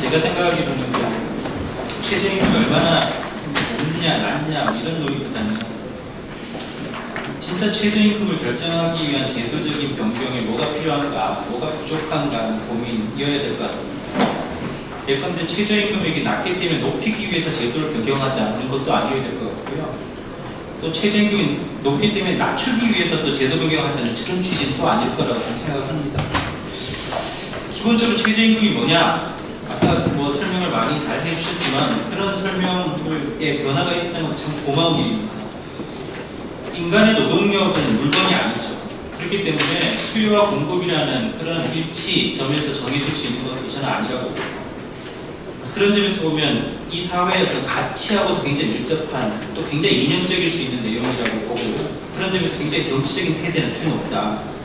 제가 생각하기로는 최저임금이 얼마나 높냐 낮냐 이런 논의보다는 진짜 최저임금을 결정하기 위한 제도적인 변경에 뭐가 필요한가, 뭐가 부족한가 하는 고민이어야 될 것 같습니다. 예컨대 최저임금이 낮기 때문에 높이기 위해서 제도를 변경하지 않는 것도 아니어야 될 것 같고요. 또 최저임금이 높기 때문에 낮추기 위해서 또 제도 변경하지 않는 그런 취지는 또 아닐 거라고 생각합니다. 기본적으로 최저임금이 뭐냐? 아까 뭐 설명을 많이 잘 해주셨지만 그런 설명의 변화가 있었다는 건 참 고마운 일입니다. 인간의 노동력은 물건이 아니죠. 그렇기 때문에 수요와 공급이라는 그런 일치점에서 정해질 수 있는 것도 저는 아니라고 봅니다. 그런 점에서 보면 이 사회의 어떤 가치하고도 굉장히 밀접한 또 굉장히 이념적일 수 있는 내용이라고 보고 그런 점에서 굉장히 정치적인 태제는 틀림없다.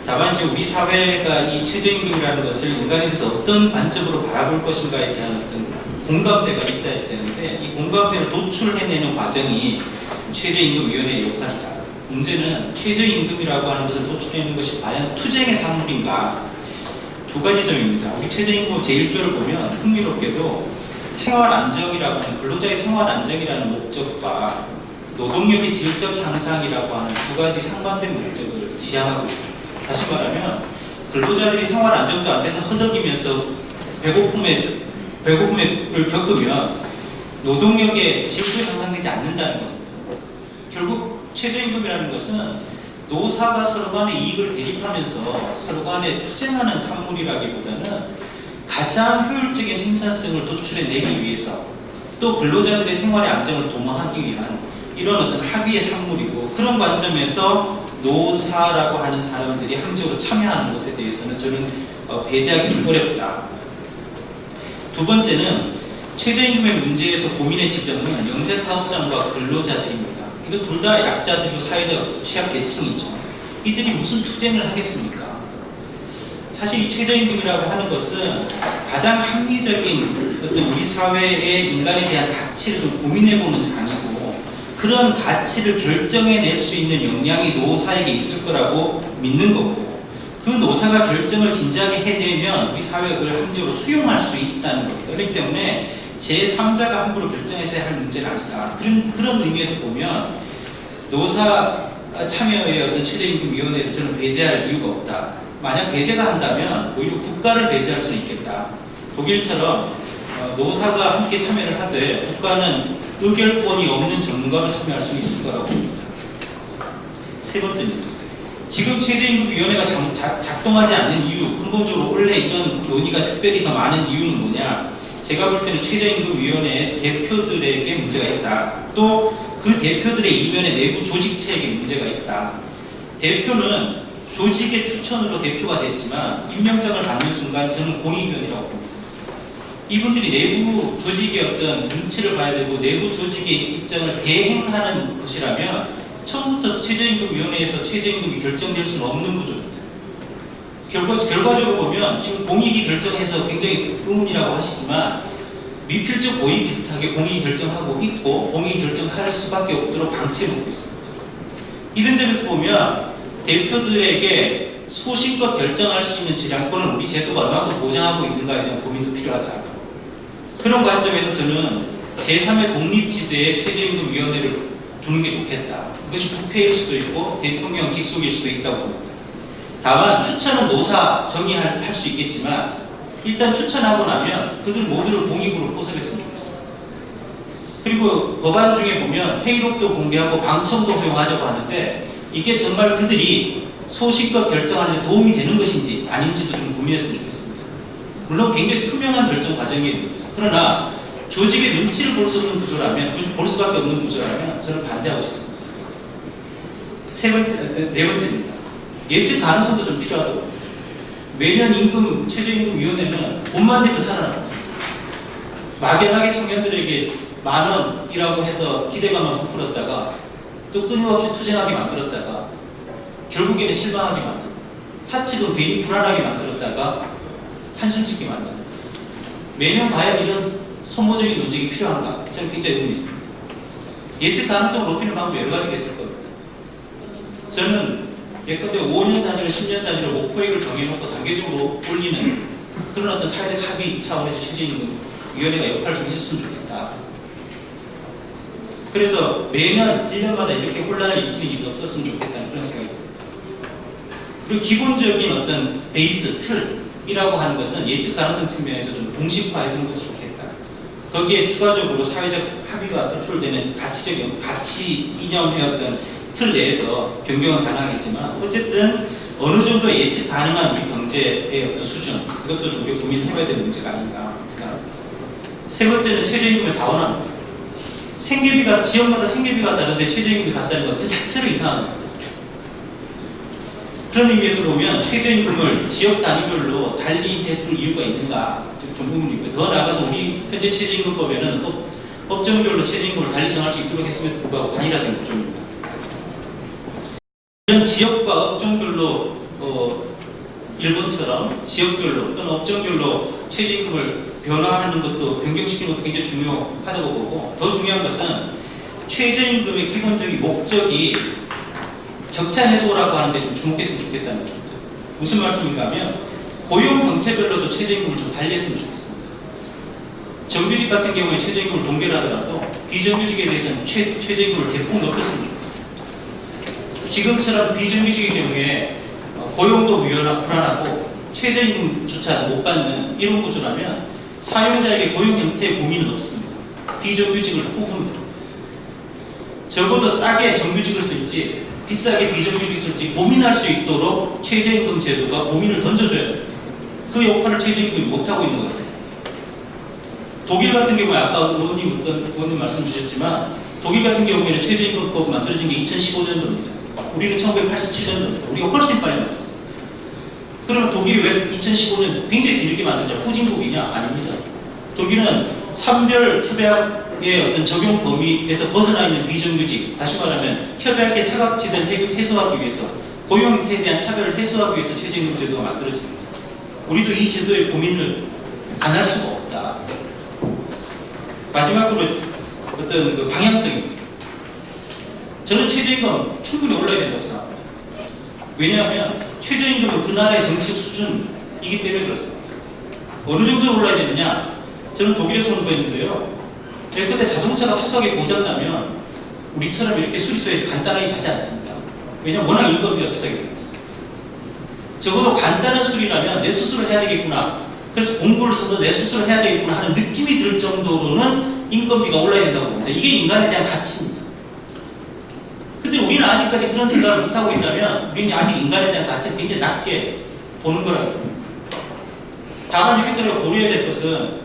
다만 이제 우리 사회가 이 최저임금이라는 것을 인간에 대해서 어떤 관점으로 바라볼 것인가에 대한 어떤 공감대가 있어야 되는데 이 공감대를 도출해내는 과정이 최저임금위원회의 역할이다. 문제는 최저임금이라고 하는 것을 도출해내는 것이 과연 투쟁의 산물인가? 두 가지 점입니다. 우리 최저임금 제1조를 보면 흥미롭게도 생활안정이라고 하는 근로자의 생활안정이라는 목적과 노동력의 질적 향상이라고 하는 두 가지 상반된 목적을 지향하고 있습니다. 다시 말하면 근로자들이 생활안정도 안 돼서 허덕이면서 배고픔을 겪으면 노동력의 질도 향상되지 않는다는 겁니다. 결국 최저임금이라는 것은 노사가 서로 간의 이익을 대립하면서 서로 간에 투쟁하는 산물이라기보다는 가장 효율적인 생산성을 도출해내기 위해서 또 근로자들의 생활의 안정을 도모하기 위한 이런 어떤 합의의 산물이고 그런 관점에서 노사라고 하는 사람들이 항적으로 참여하는 것에 대해서는 저는 배제하기 좀 어렵다. 두 번째는 최저임금의 문제에서 고민의 지점은 영세사업장과 근로자들입니다. 이거 둘 다 약자들이고 사회적 취약계층이죠. 이들이 무슨 투쟁을 하겠습니까? 사실 이 최저임금이라고 하는 것은 가장 합리적인 어떤 우리 사회의 인간에 대한 가치를 좀 고민해보는 장이고 그런 가치를 결정해낼 수 있는 역량이 노사에게 있을 거라고 믿는 거고 그 노사가 결정을 진지하게 해내면 우리 사회가 그걸 함정으로 수용할 수 있다는 겁니다. 그렇기 때문에 제3자가 함부로 결정해서야 할 문제는 아니다. 그런 의미에서 보면 노사 참여의 어떤 최저임금위원회를 저는 배제할 이유가 없다. 만약 배제가 한다면 오히려 국가를 배제할 수는 있겠다. 독일처럼 노사가 함께 참여를 하되 국가는 의결권이 없는 전문가로 참여할 수 있을 거라고 봅니다. 세 번째입니다. 지금 최저임금위원회가 작동하지 않는 이유, 근본적으로 원래 이런 논의가 특별히 더 많은 이유는 뭐냐? 제가 볼 때는 최저임금위원회 대표들에게 문제가 있다. 또 그 대표들의 이면에 내부 조직체에게 문제가 있다. 대표는 조직의 추천으로 대표가 됐지만 임명장을 받는 순간 저는 공익위원이라고 봅니다. 이분들이 내부 조직의 어떤 눈치를 봐야 되고 내부 조직의 입장을 대행하는 것이라면 처음부터 최저임금위원회에서 최저임금이 결정될 수는 없는 구조입니다. 결과적으로 보면 지금 공익이 결정해서 굉장히 의문이라고 하시지만 미필적 고의 비슷하게 공익이 결정하고 있고 공익이 결정할 수밖에 없도록 방치해놓고 있습니다. 이런 점에서 보면 대표들에게 소신껏 결정할 수 있는 지향권을 우리 제도가 얼마나 보장하고 있는가에 대한 고민도 필요하다. 그런 관점에서 저는 제3의 독립지대에 최저임금위원회를 두는 게 좋겠다. 그것이 부패일 수도 있고 대통령 직속일 수도 있다고 봅니다. 다만 추천은 노사 정의할 수 있겠지만 일단 추천하고 나면 그들 모두를 공익으로 포섭했으면 좋겠습니다. 그리고 법안 중에 보면 회의록도 공개하고 방청도 허용하자고 하는데 이게 정말 그들이 소신껏 결정하는 데 도움이 되는 것인지 아닌지도 좀 고민했으면 좋겠습니다. 물론 굉장히 투명한 결정 과정이어야 됩니다. 그러나 조직의 눈치를 볼 수 없는 구조라면, 볼 수밖에 없는 구조라면 저는 반대하고 싶습니다. 네 번째입니다. 예측 가능성도 좀 필요하다고. 매년 최저임금위원회는 돈만 되면 살아납니다. 막연하게 청년들에게 10,000원이라고 해서 기대감만 부풀었다가 또 끊임없이 투쟁하게 만들었다가 결국에는 실망하게 만들고 사측은 괜히 불안하게 만들었다가 한숨 짓게 만들고 매년 과연 이런 소모적인 논쟁이 필요한가? 저는 굉장히 의문이 있습니다. 예측 가능성을 높이는 방법이 여러 가지가 있을 겁니다. 저는 예컨대 5년 단위로 10년 단위로 목표액을 정해놓고 단계적으로 올리는 그런 어떤 사회적 합의 차원에서 최저임금위원회가 역할을 좀 해줬으면 좋겠다. 그래서 매년 1년마다 이렇게 혼란을 일으키는 일이 없었으면 좋겠다는 그런 생각이 듭니다. 그리고 기본적인 어떤 베이스, 틀이라고 하는 것은 예측 가능성 측면에서 좀 공식화해주는 것도 좋겠다. 거기에 추가적으로 사회적 합의가 표출되는 가치 이념의 어떤 틀 내에서 변경은 가능하겠지만 어쨌든 어느 정도 예측 가능한 우리 경제의 어떤 수준, 이것도 좀 우리가 고민해봐야 되는 문제가 아닌가 생각합니다. 세 번째는 최저임금을 다운합니다. 생계비가, 지역마다 생계비가 다른데 최저임금이 같다는 것 그 자체로 이상한 겁니다. 그런 의미에서 보면 최저임금을 지역 단위별로 달리 해둘 이유가 있는가 좀 의문이고요. 더 나아가서 우리 현재 최저임금법에는 업종별로 최저임금을 달리 정할 수 있도록 했음에도 불구하고 단일화된 구조입니다. 이런 지역과 업종별로 일본처럼 지역별로 또는 업종별로 최저임금을 변화하는 것도 변경시키는 것도 굉장히 중요하다고 보고, 더 중요한 것은 최저임금의 기본적인 목적이 격차 해소라고 하는데 좀 주목했으면 좋겠다는 겁니다. 무슨 말씀인가 하면 고용 형태별로도 최저임금을 좀 달리했으면 좋겠습니다. 정규직 같은 경우에 최저임금을 동결 하더라도 비정규직에 대해서는 최저임금을 대폭 높였으면 좋겠습니다. 지금처럼 비정규직의 경우에 고용도 불안하고 최저임금조차 못 받는 이런 구조라면 사용자에게 고용 형태의 고민은 없습니다. 비정규직을 뽑으면 됩니다. 적어도 싸게 정규직을 쓸지 비싸게 비정규직을 쓸지 고민할 수 있도록 최저임금 제도가 고민을 던져줘야 됩니다. 그 역할을 최저임금이 못하고 있는 것 같습니다. 독일 같은 경우에 아까 의원님 말씀 주셨지만 독일 같은 경우에는 최저임금법 만들어진 게 2015년도입니다. 우리는 1987년도입니다. 우리가 훨씬 빨리 만들었습니다. 그럼 독일이 왜 2015년 굉장히 뒤늦게 만드냐? 후진국이냐? 아닙니다. 독일은 산별 협약의 어떤 적용 범위에서 벗어나 있는 비정규직, 다시 말하면 협약의 사각지대를 해소하기 위해서, 고용 형태에 대한 차별을 해소하기 위해서 최저임금 제도가 만들어집니다. 우리도 이 제도의 고민을 안 할 수가 없다. 마지막으로 어떤 그 방향성입니다. 저는 최저임금 충분히 올라야 된다고 생각합니다. 왜냐하면 최저임금은 그 나라의 정치적 수준이기 때문에 그렇습니다. 어느 정도 올라야 되느냐? 저는 독일에서 공부했는데요. 그때 자동차가 사소하게 고장나면 우리처럼 이렇게 수리소에 간단하게 가지 않습니다. 왜냐하면 워낙 인건비가 비싸게 되어 있어요. 적어도 간단한 수리라면 내 수술을 해야 되겠구나. 그래서 공구를 써서 내 수술을 해야 되겠구나 하는 느낌이 들 정도로는 인건비가 올라야 된다고 봅니다. 이게 인간에 대한 가치입니다. 근데 우리는 아직까지 그런 생각을 못하고 있다면 우리는 아직 인간에 대한 가치를 굉장히 낮게 보는 거라고 봅니다. 다만 여기서 고려해야 될 것은,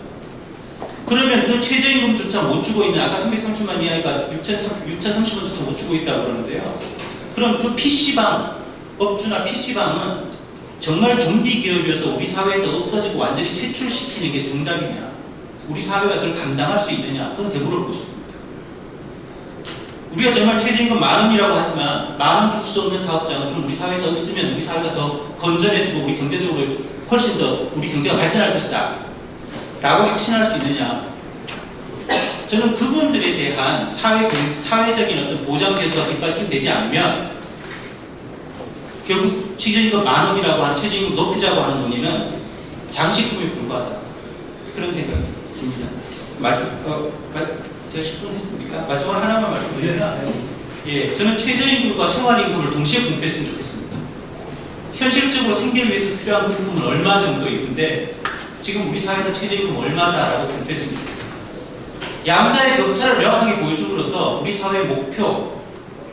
그러면 그 최저임금조차 못 주고 있는, 아까 330만 이하니까 6,030원조차 못 주고 있다고 그러는데요. 그럼 그 PC방, 업주나 PC방은 정말 좀비 기업이어서 우리 사회에서 없어지고 완전히 퇴출시키는 게 정답이냐? 우리 사회가 그걸 감당할 수 있느냐? 그건 되물어보고 싶습니다. 우리가 정말 최저임금 10,000원이라고 하지만 10,000원 줄 수 없는 사업장은 그럼 우리 사회에서 없으면 우리 사회가 더 건전해지고 우리 경제적으로 훨씬 더 우리 경제가 발전할 것이다 라고 확신할 수 있느냐? 저는 그분들에 대한 사회적인 어떤 보장 제도가 뒷받침되지 않으면 결국 최저임금 10,000원이라고 하는 최저임금 높이자고 하는 논의는 장식품에 불과하다. 그런 생각이 듭니다. 제가 10분 했습니까? 마지막으로 하나만 말씀드리면, 저는 최저임금과 생활임금을 동시에 공표했으면 좋겠습니다. 현실적으로 생계를 위해서 필요한 부품은 얼마 정도 있는데 지금 우리 사회에서 최저임금 얼마다라고 공표했으면 좋겠습니다. 양자의 격차를 명확하게 보여줌으로써 우리 사회의 목표,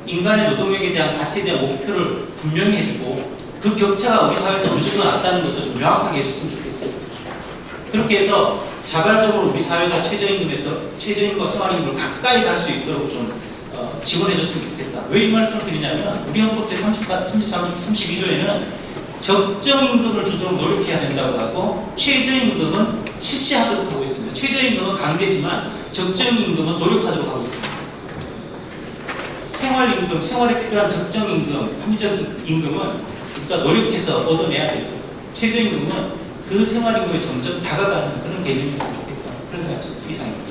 인간의 노동력에 대한 가치에 대한 목표를 분명히 해주고 그 격차가 우리 사회에서 어느 정도 낮다는 것도 좀 명확하게 해줬으면 좋겠습니다. 그렇게 해서 자발적으로 우리 사회가 최저임금과 생활임금을 가까이 갈 수 있도록 좀 지원해줬으면 좋겠다. 왜 이 말씀을 드리냐면 우리 헌법 제32조에는 적정임금을 주도록 노력해야 된다고 하고 최저임금은 실시하도록 하고 있습니다. 최저임금은 강제지만 적정임금은 노력하도록 하고 있습니다. 생활임금, 생활에 필요한 적정임금, 합리적 임금은 우리가 노력해서 얻어내야 되죠. 최저임금은 그 생활임금에 점점 다가가는 그런 개념이었으면 좋겠다. 그런 생각이 있습니다. 이상입니다.